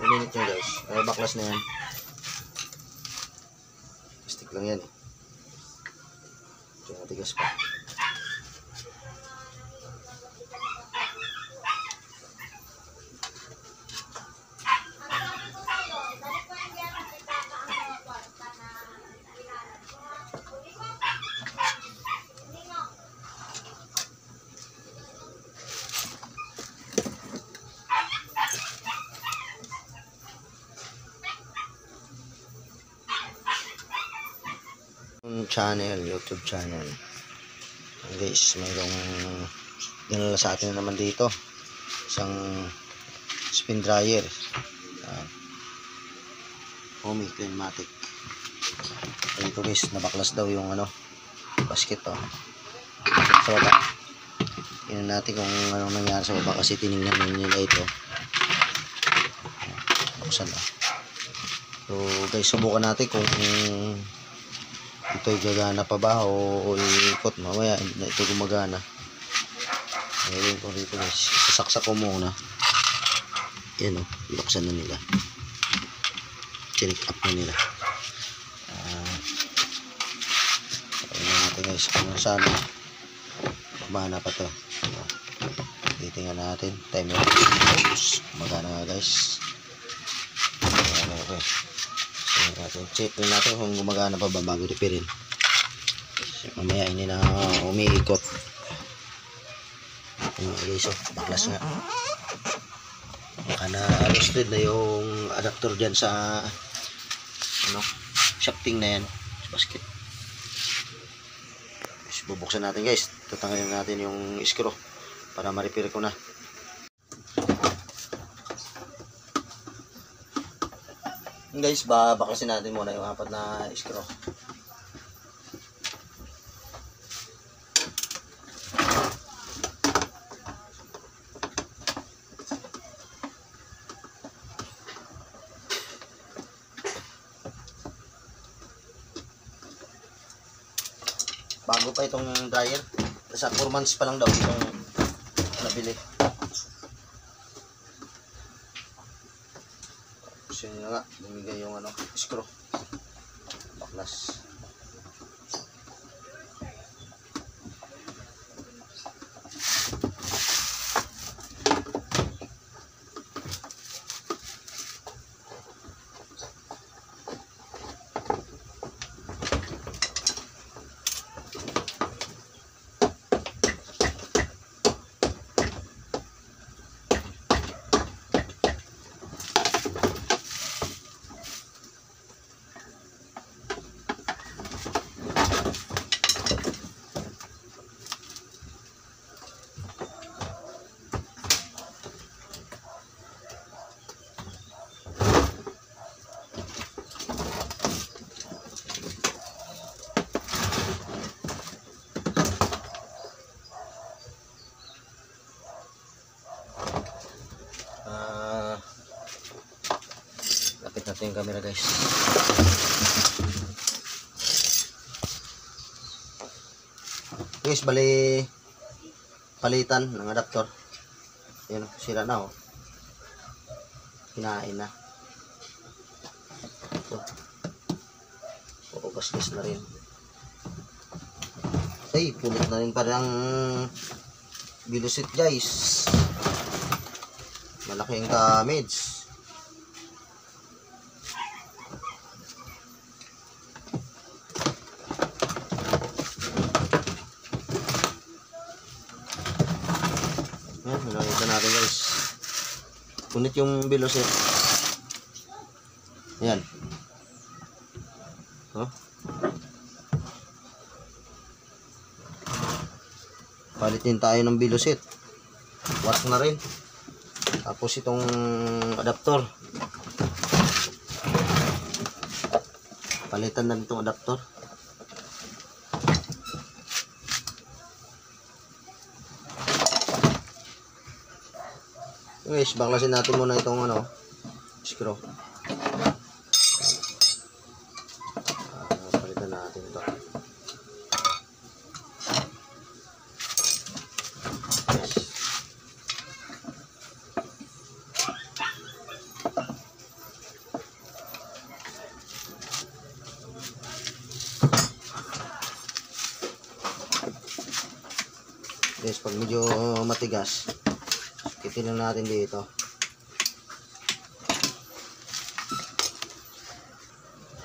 Uminit nyo guys. Baklas na yan. Stick lang yan eh. Ito matigas pa. YouTube channel. Guys, mayroong dinala sa atin naman dito. Isang spin dryer. Homey Cleanmatic. Ito guys, nabaklas daw yung basket to. Sa baba. Tingnan natin kung anong nangyari sa baba kasi tinignan nila ito. Buksan na. So guys, subukan natin kung ito'y gagana pa ba o iikot. Mamaya na ito gumagana. Ngayon ko dito guys, sasaksak ko muna. Yan o, buksan na nila. Check up na nila. Tingnan natin guys kung saan gumana pa to. Titingnan natin. Timer. Oops, gumagana nga guys. Okay. Check natin kung gumagana pa ba bago repair-in. Mamaya hindi na umiikot. Okay, so baklas nga. Baka na rusted na yung adapter dyan sa shafting na yan sa basket. So, bubuksan natin guys. Tatanggalin natin yung screw para ma-repair ko na. Guys, baklasin natin muna yung 4 na screw. Bago pa itong dryer. Sa 4 months pa lang daw itong nabili. So yun nga, bumigay yung screw. Baklas. Lapit natin yung camera guys. Guys, bali palitan ng adapter. Ayan, sira na oh. Kinain na. Ito. Gas na rin. Ay, pulit na rin parang bilusit guys. Malaking damage. Nakita natin guys, punit yung bilusit. Ayan. Palitin tayo ng bilusit. Wash na rin. Tapos itong adapter, palitan na itong adapter. Guys, baklasin natin muna itong screw. Palitan natin ito. pag medyo matigas, kitin lang natin dito.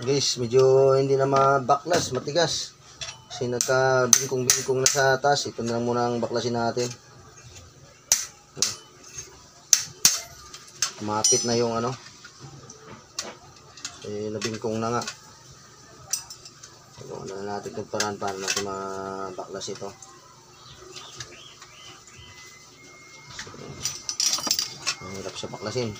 Guys, medyo hindi na mabaklas, matigas. Kasi nagka-bingkong-bingkong na sa taas. Ito na lang muna ang baklasin natin. Kumapit na yung ano. Nabingkong na nga. Ano na natin itong paraan para natin mabaklas ito. Ang hirap siya baklasin.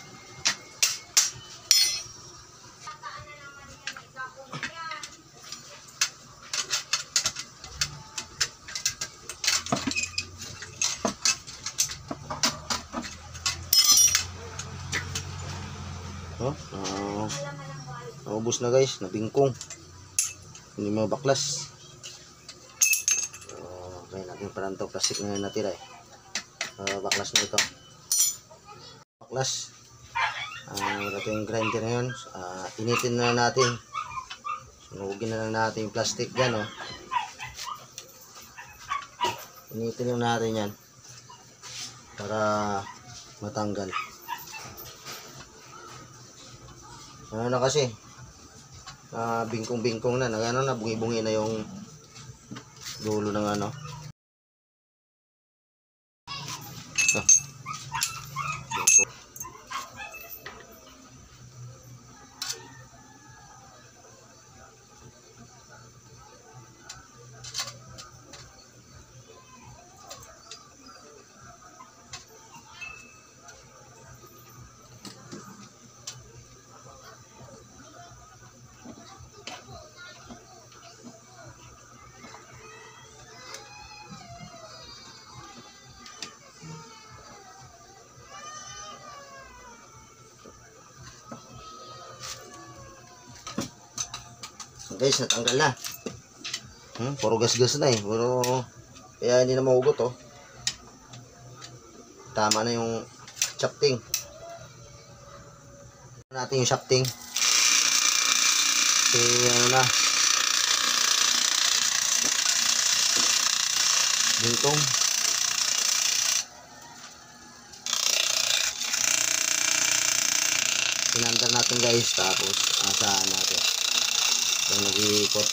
Naubos na guys, nabingkong. Hindi mo baklas. Okay, natin parang ito plastic na natira eh. Baklas na ito. Baklas. Ito yung grinder na yun. Initin na natin. Sunugin na lang natin yung plastic dyan oh. Initin lang natin yan. Para matanggal. Ano na kasi bingkong-bingkong na, na bungi-bungi na yung dulo ng ano. Guys, natanggal na. Puro gas-gas na eh. Puro, kaya hindi na mahugot oh. Tama na yung shafting. Natin yung shafting. Kasi ano na. Bingkong. Pinandar natin guys. Tapos asahan natin. Yung nag-iikot.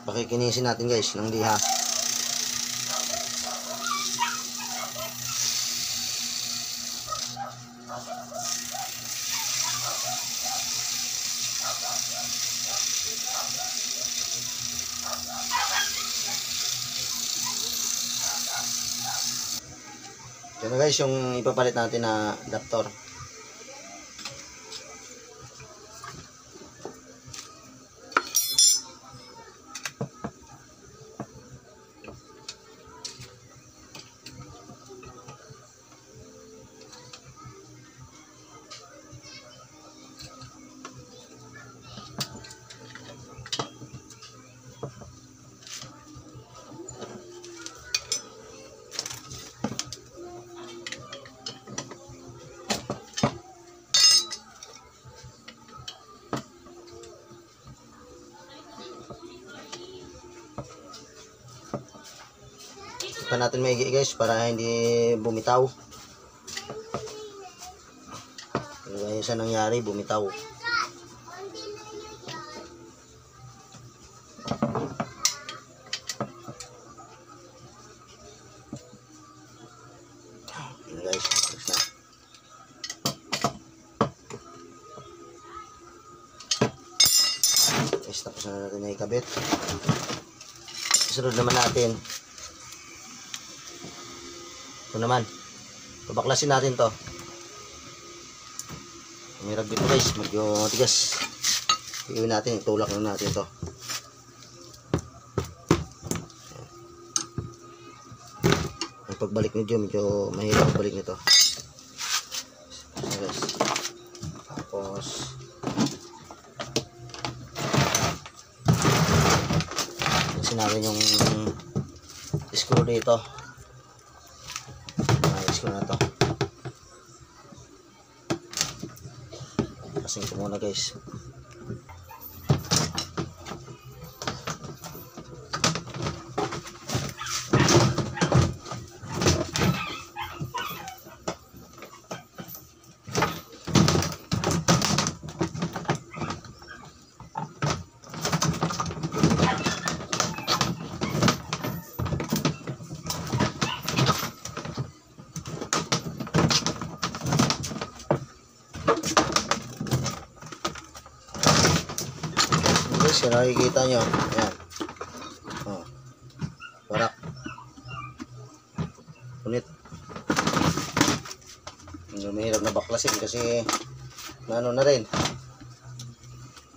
Pakikinisin natin guys ng liha. Ito na guys yung ipapalit natin na adapter. Pa natin maigi guys para hindi bumitaw. Kaya sa nangyari bumitaw. Yan guys, tapos na. Guys, tapos na natin na ikabit. Sunod naman natin. Ito naman, pabaklasin natin to. Mirag dito guys, medyo matigas. Iuwi natin, itulak lang natin to. Ang pagbalik medyo mahirap pagbalik nito. Guys. Tapos natin yung screw dito. Ilis ko na to. Kasing ko muna guys. Kung nakikita nyo, ayan, oh, parak, punit. Hindi mahirap na baklasin kasi ano na rin,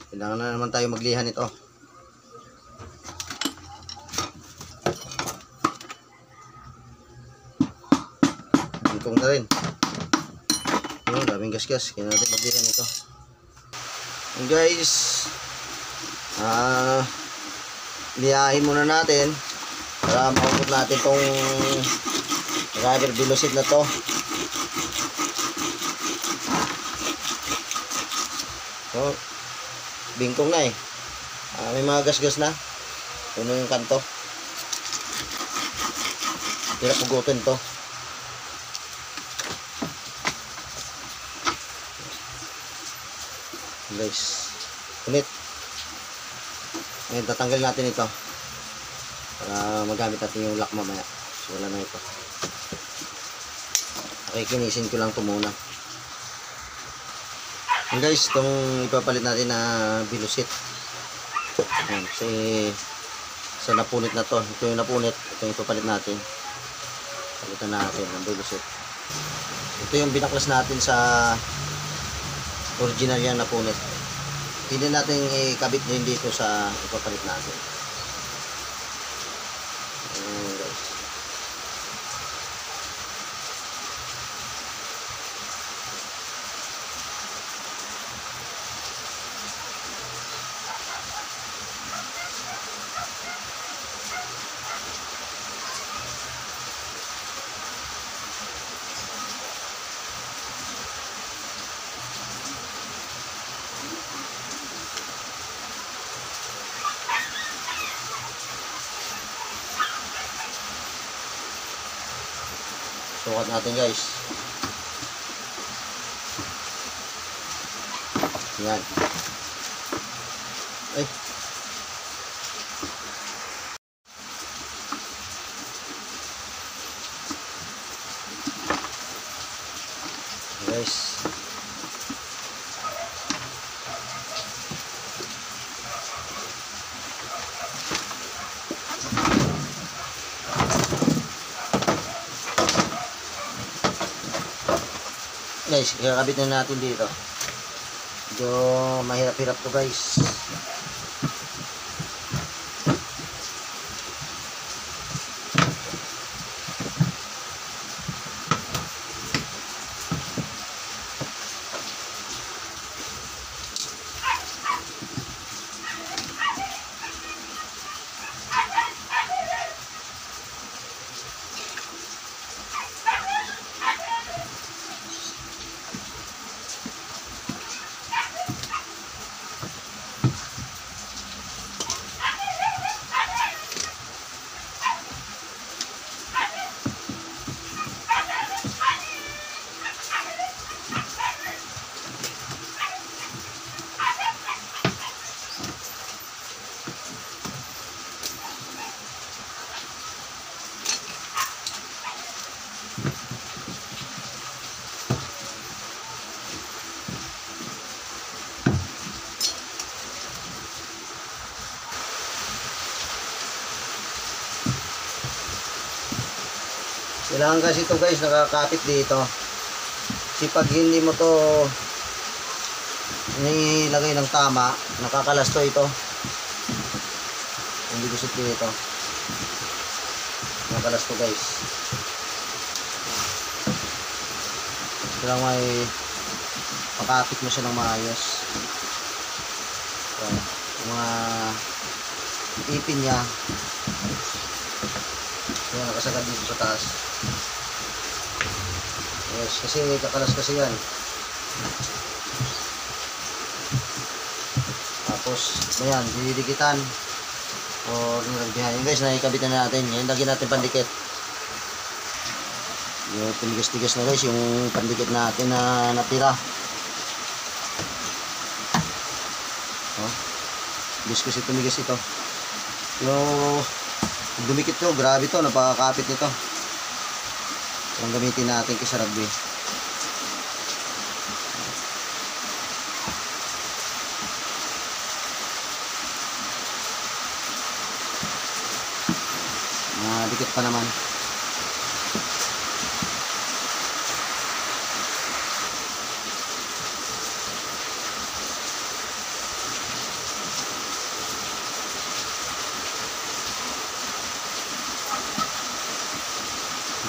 kailangan na naman tayo maglihan ito. Bintong na rin, daming gas-gas, kailangan natin maglihan ito. And guys, liyahin muna natin para maubos natin tong rubber velocis na to. So, bingkong na eh. May mga gas-gas na. Puno yung kanto. Hirap pugutin to. Guys, punit. Ngayon, tatanggalin natin ito para magamit natin yung lock mamaya. So, wala na ito. Okay, kinisin ko lang ito muna. And guys, itong ipapalit natin na bilusit. Ayan, kasi sa napunit na to. Ito yung napunit. Ito yung ipapalit natin. Palitan natin ang bilusit. Ito yung binaklas natin sa original yan napunit. Hindi natin ikabit din dito sa ipapalit natin. Ayan guys. Sukat natin guys. Yan. Ay. Guys. Guys, ikakabit na natin dito. Medyo mahirap-hirap to guys. Kailangan kasi ito guys, nakakapit dito. Kasi pag hindi mo to nilagay ng tama, nakakalasto ito. Hindi gusto dito. Nakakalasto guys. Kailangan may pakapit mo siya ng maayos. So, yung mga ipin niya, yan, nakasagad dito sa taas. Yes, kasi kakalas kasi yan. Tapos, ayan, didikitan. O niragbihan. Yun guys, nakikabit na natin. Yan, lagyan natin pandikit. Yung tumigas-tigas na guys, yung pandikit natin na natira. Oh, bis kasi tumigas ito. Yung dumikit to, grabe to, napakakapit nito. Ang gamitin natin kaysa rugby. Dikit pa naman.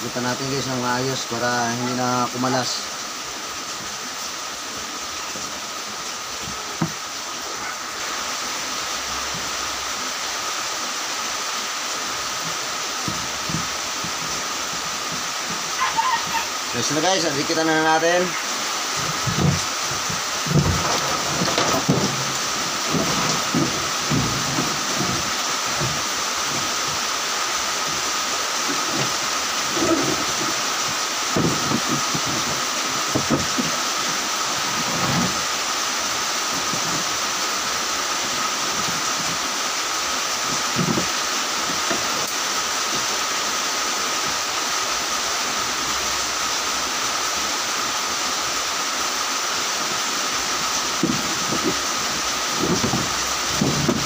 Dikitan natin guys ng maayos para hindi na kumalas. So na guys, dikitan na natin.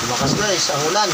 Lumakas guys, ang ulan.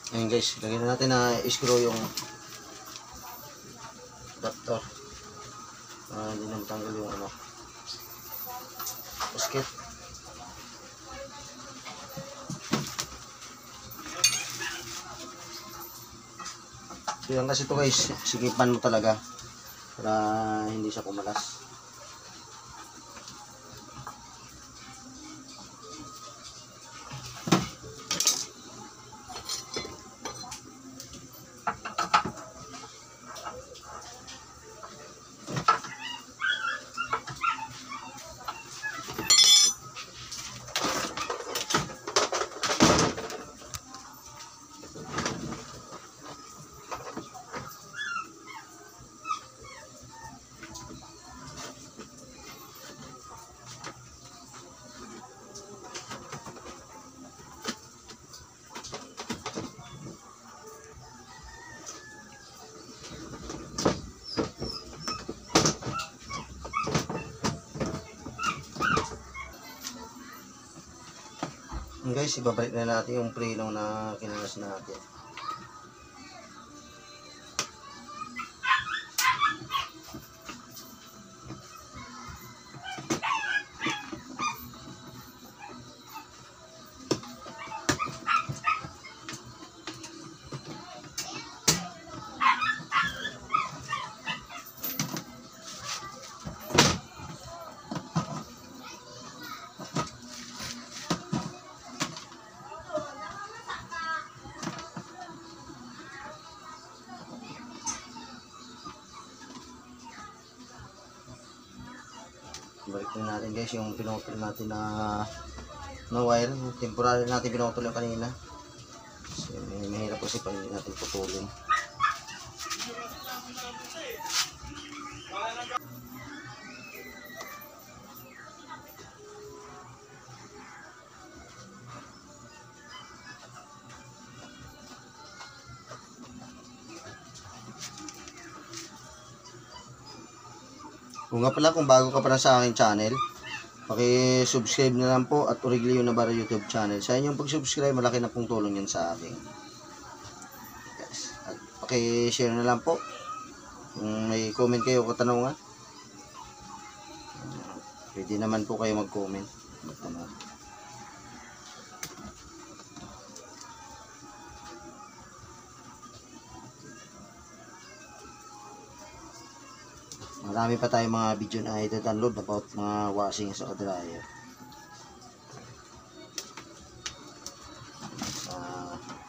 Ayan guys, lagyan na natin na screw yung adapter. Hindi na matanggal yung ano, basket. So yan kasi ito guys, sikipan mo talaga para hindi siya kumalas. Guys, ibabalik na natin yung preno na kinalas natin. Testing natin guys yung pinutol natin na wire. Temporary natin pinutol yung kanina. So, mahirap kasi pag hindi natin putulin. Kung nga pala, kung bago ka pa na sa aking channel, paki-subscribe na lang po at Origlio Navarro YouTube channel. Sa inyong pag-subscribe, malaki na pong tulong yan sa akin. Yes. At paki-share na lang po. Kung may comment kayo o katanungan, pwede naman po kayo mag-comment. Magtanong. Marami pa tayong mga video na i-download about mga washing sa dryer.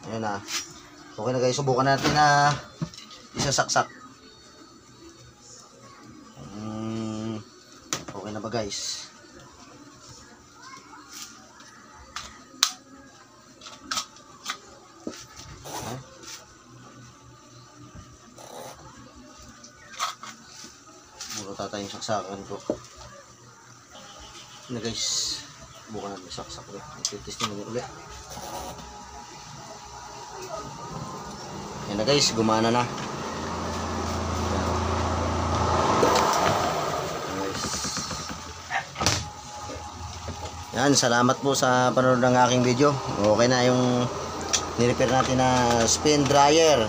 Ayun na. Okay na guys, subukan natin na isasaksak. Okay na ba guys? Muro tatay yung saksakan ko. Na guys, bukan natin saksak ulit. Testing natin ulit. Yan na guys, gumana na. Yan, salamat po sa panonood ng aking video. Okay na yung nirepair natin na spin dryer.